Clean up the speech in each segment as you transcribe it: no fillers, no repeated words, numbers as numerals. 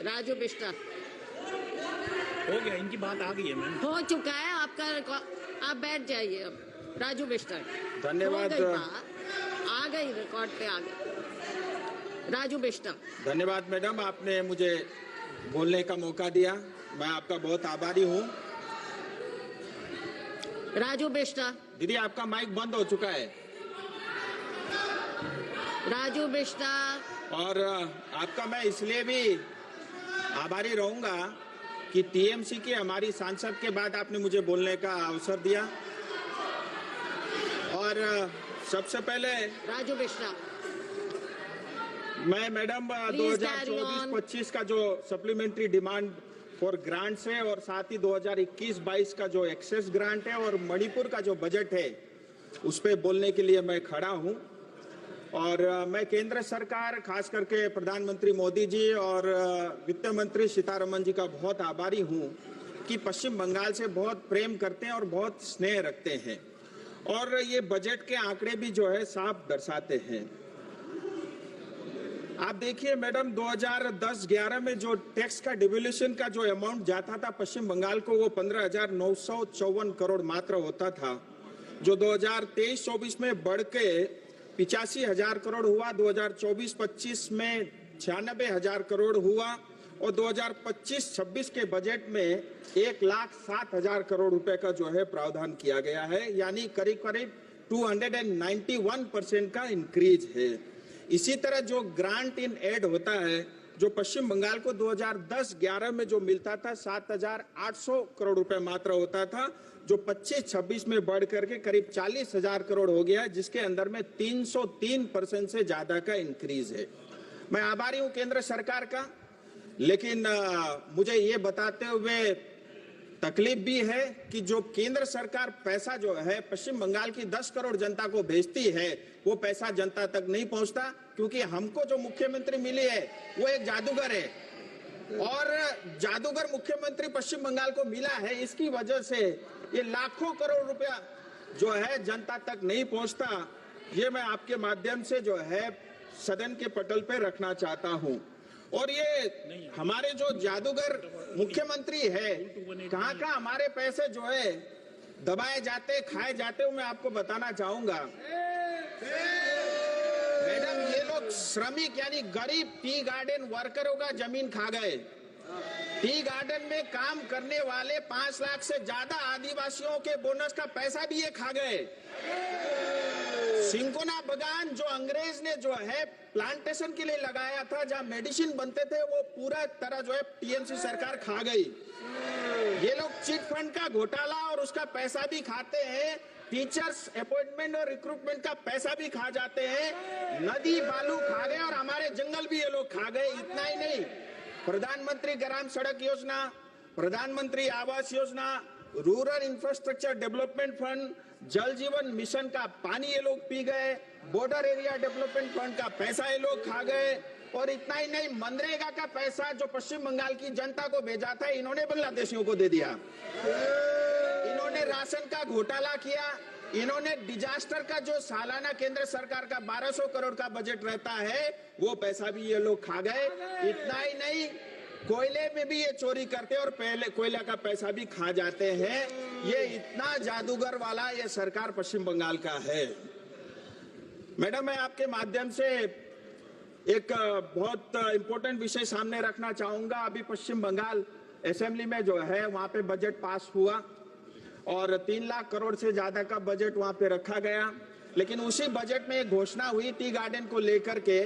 राजू बिष्टा। हो गया, इनकी बात आ गई है मैम। हो चुका है आपका, आप बैठ जाइए अब। राजू बिष्टा। धन्यवाद। आ गई, रिकॉर्ड पे आ गई। राजू बिष्टा। धन्यवाद मैडम, आपने मुझे बोलने का मौका दिया, मैं आपका बहुत आभारी हूँ। राजू बिष्टा। दीदी आपका माइक बंद हो चुका है। राजू बिष्टा। और आपका मैं इसलिए भी आभारी रहूंगा कि टीएमसी की हमारी सांसद के बाद आपने मुझे बोलने का अवसर दिया। और सबसे पहले राजू बिष्टा, मैं मैडम 2024-25 का जो सप्लीमेंट्री डिमांड फॉर ग्रांट्स है और साथ ही 2021-22 का जो एक्सेस ग्रांट है और मणिपुर का जो बजट है उस पे बोलने के लिए मैं खड़ा हूं। और मैं केंद्र सरकार, खास करके प्रधानमंत्री मोदी जी और वित्त मंत्री सीतारमन जी का बहुत आभारी हूं कि पश्चिम बंगाल से बहुत प्रेम करते हैं और बहुत स्नेह रखते हैं। और ये बजट के आंकड़े भी जो है साफ दर्शाते हैं। आप देखिए मैडम, 2010-11 में जो टैक्स का डिवोल्यूशन का जो अमाउंट जाता था पश्चिम बंगाल को, वो 15,954 करोड़ मात्र होता था, जो 2023-24 में बढ़ के 85,000 करोड़ हुआ, 2024-25 में 96,000 करोड़ हुआ और 2025-26 के बजट में 1,07,000 करोड़ रुपए का जो है प्रावधान किया गया है, यानी करीब करीब 291% का इंक्रीज है। इसी तरह जो ग्रांट इन एड होता है, जो पश्चिम बंगाल को 2010-11 में जो मिलता था 7,800 करोड़ रुपए मात्र होता था, जो 25-26 में बढ़ करके करीब 40,000 करोड़ हो गया, जिसके अंदर में 303% से ज्यादा का इंक्रीज है। मैं आभारी हूं केंद्र सरकार का, लेकिन मुझे ये बताते हुए तकलीफ भी है कि जो केंद्र सरकार पैसा जो है पश्चिम बंगाल की 10 करोड़ जनता को भेजती है, वो पैसा जनता तक नहीं पहुंचता, क्योंकि हमको जो मुख्यमंत्री मिली है वो एक जादूगर है और जादूगर मुख्यमंत्री पश्चिम बंगाल को मिला है। इसकी वजह से ये लाखों करोड़ रुपया जो है जनता तक नहीं पहुंचता। ये मैं आपके माध्यम से जो है सदन के पटल पे रखना चाहता हूं। और ये हमारे जो जादूगर मुख्यमंत्री है, कहाँ कहाँ हमारे पैसे जो है दबाए जाते, खाए जाते, मैं आपको बताना चाहूंगा। मैडम, ये लोग श्रमिक यानी गरीब टी गार्डन वर्करों का जमीन खा गए। टी गार्डन में काम करने वाले 5 लाख से ज्यादा आदिवासियों के बोनस का पैसा भी ये खा गए। सिंकोना बगान जो अंग्रेज ने जो है प्लांटेशन के लिए लगाया था, जहां मेडिसिन बनते थे, वो पूरा तरह जो है टीएमसी सरकार खा गई। ये लोग चिट फंड का घोटाला और उसका पैसा भी खाते हैं, टीचर्स अपॉइंटमेंट और रिक्रूटमेंट का पैसा भी खा जाते हैं, नदी बालू खा गए और हमारे जंगल भी ये लोग खा गए। इतना ही नहीं, प्रधानमंत्री ग्राम सड़क योजना, प्रधानमंत्री Awas Yojana, rural infrastructure development fund, जल जीवन मिशन का पानी ये लोग पी गए, बॉर्डर एरिया डेवलपमेंट फंड का पैसा ये लोग खा गए। और इतना ही नहीं, मनरेगा का पैसा जो पश्चिम बंगाल की जनता को भेजा था, इन्होंने बांग्लादेशियों को दे दिया। इन्होंने राशन का घोटाला किया, इन्होंने डिजास्टर का जो सालाना केंद्र सरकार का 1200 करोड़ का बजट रहता है, वो पैसा भी ये लोग खा गए। इतना ही नहीं, कोयले में भी ये चोरी करते और पहले कोयला का पैसा भी खा जाते हैं। ये इतना जादूगर वाला ये सरकार पश्चिम बंगाल का है। मैडम, मैं आपके माध्यम से एक बहुत इंपॉर्टेंट विषय सामने रखना चाहूंगा। अभी पश्चिम बंगाल असेंबली में जो है वहां पे बजट पास हुआ और 3 लाख करोड़ से ज्यादा का बजट वहां पे रखा गया। लेकिन उसी बजट में एक घोषणा हुई टी गार्डन को लेकर के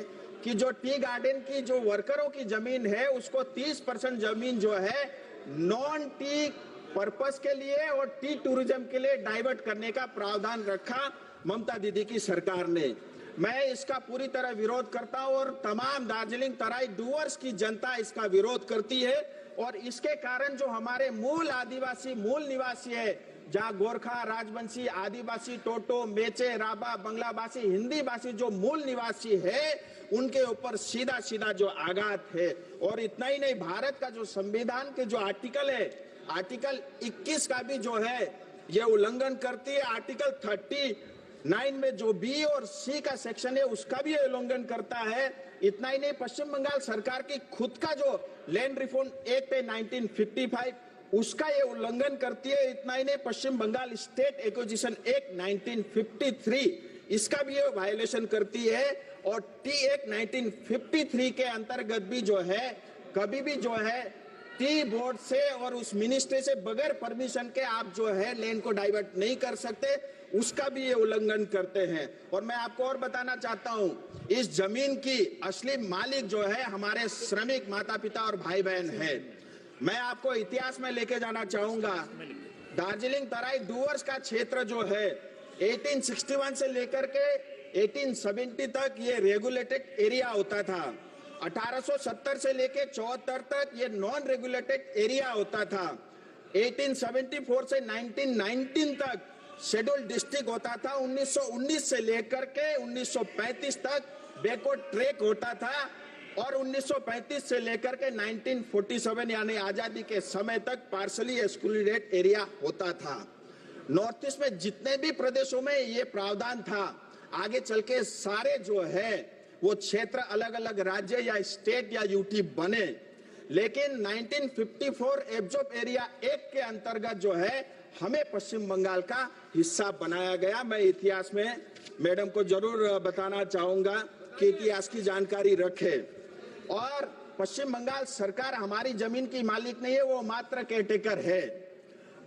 कि जो टी गार्डन की जो वर्करों की जमीन है, उसको 30% जमीन जो है नॉन टी पर्पस के लिए और टी टूरिज्म के लिए डाइवर्ट करने का प्रावधान रखा ममता दीदी की सरकार ने। मैं इसका पूरी तरह विरोध करता हूं और तमाम दार्जिलिंग तराई डूवर्स की जनता इसका विरोध करती है। और इसके कारण जो हमारे मूल आदिवासी मूल निवासी है, जहां गोरखा, राजवंशी, आदिवासी, टोटो, मेचे, राबा, बंगलाभाषी, हिंदी भाषी जो मूल निवासी है, उनके ऊपर सीधा सीधा जो आघात है। और इतना ही नहीं, भारत का जो संविधान के जो आर्टिकल है, आर्टिकल 21 का भी जो है ये उल्लंघन करती है। आर्टिकल 39 में जो बी और सी का सेक्शन है, उसका भी उल्लंघन करता है। इतना ही नहीं, पश्चिम बंगाल सरकार की खुद का जो लैंड रिफॉर्म एक्ट है 1955 उसका ये उल्लंघन करती है। इतना ही नहीं, पश्चिम बंगाल स्टेट एक्विजिशन एक्ट 1953 इसका भी ये वायलेशन करती है। और टी एक्ट 1953 के अंतर्गत भी जो है कभी भी जो है टी बोर्ड से और उस मिनिस्ट्री से बगैर परमिशन के आप जो है लैंड को डाइवर्ट नहीं कर सकते, उसका भी ये उल्लंघन करते हैं। और मैं आपको और बताना चाहता हूं, इस जमीन की असली मालिक जो है हमारे श्रमिक माता पिता और भाई बहन है। मैं आपको इतिहास में लेके जाना चाहूंगा। दार्जिलिंग तराई डूवर्स का क्षेत्र जो है 1861 से लेकर के 1870 तक ये रेगुलेटेड एरिया होता था। 1870 से लेके 74 तक ये नॉन रेगुलेटेड एरिया होता था। 1874 से 1919 तक शेड्यूल्ड डिस्ट्रिक्ट होता था। 1919 से लेकर के 1935 तक बैकवर्ड ट्रैक होता था। और 1935 से लेकर के 1947 यानी आजादी के समय तक पार्शली एक्सक्लूडेड एरिया होता था। नॉर्थ ईस्ट में जितने भी प्रदेशों में ये प्रावधान था, आगे चल के सारे जो है वो क्षेत्र अलग अलग राज्य या स्टेट या यूटी बने। लेकिन 1954 एब्जॉर्ब एरिया एक्ट के अंतर्गत जो है हमें पश्चिम बंगाल का हिस्सा बनाया गया। मैं इतिहास में मैडम को जरूर बताना चाहूंगा कि इतिहास की जानकारी रखे। और पश्चिम बंगाल सरकार हमारी जमीन की मालिक नहीं है, वो मात्र केयरटेकर है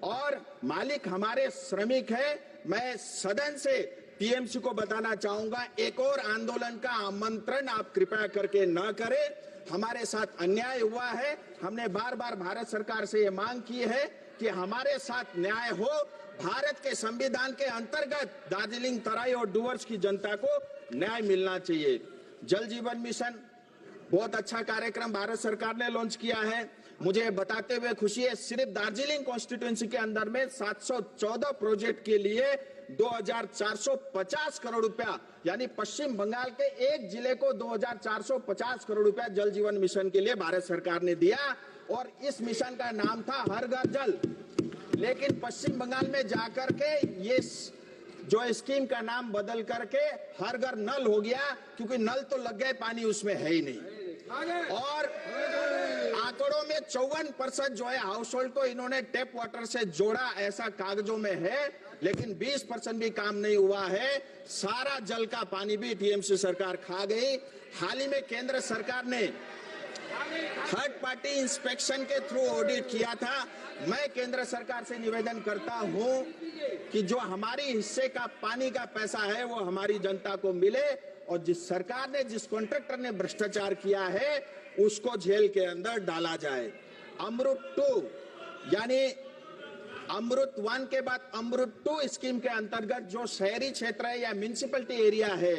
और मालिक हमारे श्रमिक है। मैं सदन से टीएमसी को बताना चाहूंगा, एक और आंदोलन का आमंत्रण आप कृपया करके न करें। हमारे साथ अन्याय हुआ है। हमने बार बार भारत सरकार से ये मांग की है कि हमारे साथ न्याय हो। भारत के संविधान के अंतर्गत दार्जिलिंग तराई और डूवर्स की जनता को न्याय मिलना चाहिए। जल जीवन मिशन बहुत अच्छा कार्यक्रम भारत सरकार ने लॉन्च किया है। मुझे बताते हुए खुशी है, सिर्फ दार्जिलिंग कॉन्स्टिट्यूएंसी के अंदर में 714 प्रोजेक्ट के लिए 2450 करोड़ रुपया, यानी पश्चिम बंगाल के एक जिले को 2450 करोड़ रुपया जल जीवन मिशन के लिए भारत सरकार ने दिया। और इस मिशन का नाम था हर घर जल। लेकिन पश्चिम बंगाल में जाकर के ये जो स्कीम का नाम बदल करके हर घर नल हो गया, क्योंकि नल तो लग गए, पानी उसमें है ही नहीं। और आंकड़ों में 54% जो है हाउस होल्ड को इन्होंने टैप वाटर से जोड़ा, ऐसा कागजों में है। लेकिन 20% भी काम नहीं हुआ है। सारा जल का पानी भी टीएमसी सरकार खा गई। हाल ही में केंद्र सरकार ने थर्ड पार्टी इंस्पेक्शन के थ्रू ऑडिट किया था। मैं केंद्र सरकार से निवेदन करता हूं कि जो हमारी हिस्से का पानी का पैसा है वो हमारी जनता को मिले, और जिस सरकार ने, जिस कॉन्ट्रैक्टर ने भ्रष्टाचार किया है उसको जेल के अंदर डाला जाए। अमृत 2 यानी अमृत 1 के बाद अमृत 2 स्कीम के अंतर्गत जो शहरी क्षेत्र है या म्युनिसिपैलिटी एरिया है,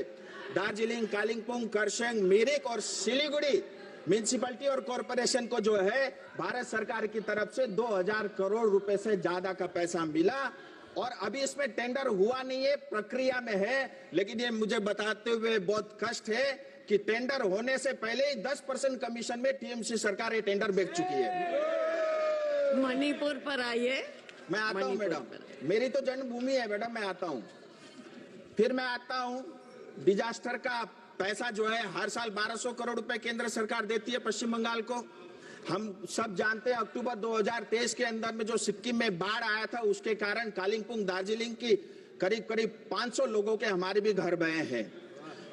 दार्जिलिंग, कालिम्पोंग, करसंग, मिरिक और सिलीगुड़ी म्युनिसिपैलिटी और कॉरपोरेशन को जो है भारत सरकार की तरफ से 2000 करोड़ रुपए से ज्यादा का पैसा मिला। और अभी इसमें टेंडर हुआ नहीं है, प्रक्रिया में है। लेकिन ये मुझे बताते हुए बहुत कष्ट है कि टेंडर होने से पहले ही 10% कमीशन में टीएमसी सरकार ये टेंडर बेच चुकी है। मणिपुर पर आइए। मैं आता हूँ मैडम, मेरी तो जन्मभूमि है मैडम, मैं आता हूँ। फिर मैं आता हूँ, डिजास्टर का पैसा जो है हर साल 1200 करोड़ रुपए केंद्र सरकार देती है पश्चिम बंगाल को। हम सब जानते हैं अक्टूबर 2023 के अंदर में जो सिक्किम में बाढ़ आया था, उसके कारण कालिम्पोंग, दार्जिलिंग की करीब करीब 500 लोगों के हमारे भी घर बहे हैं।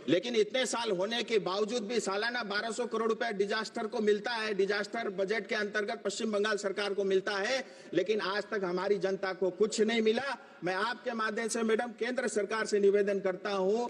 लेकिन इतने साल होने के बावजूद भी सालाना 1200 करोड़ रुपए डिजास्टर को मिलता है, डिजास्टर बजट के अंतर्गत पश्चिम बंगाल सरकार को मिलता है। लेकिन आज तक हमारी जनता को कुछ नहीं मिला। मैं आपके माध्यम से मैडम केंद्र सरकार से निवेदन करता हूं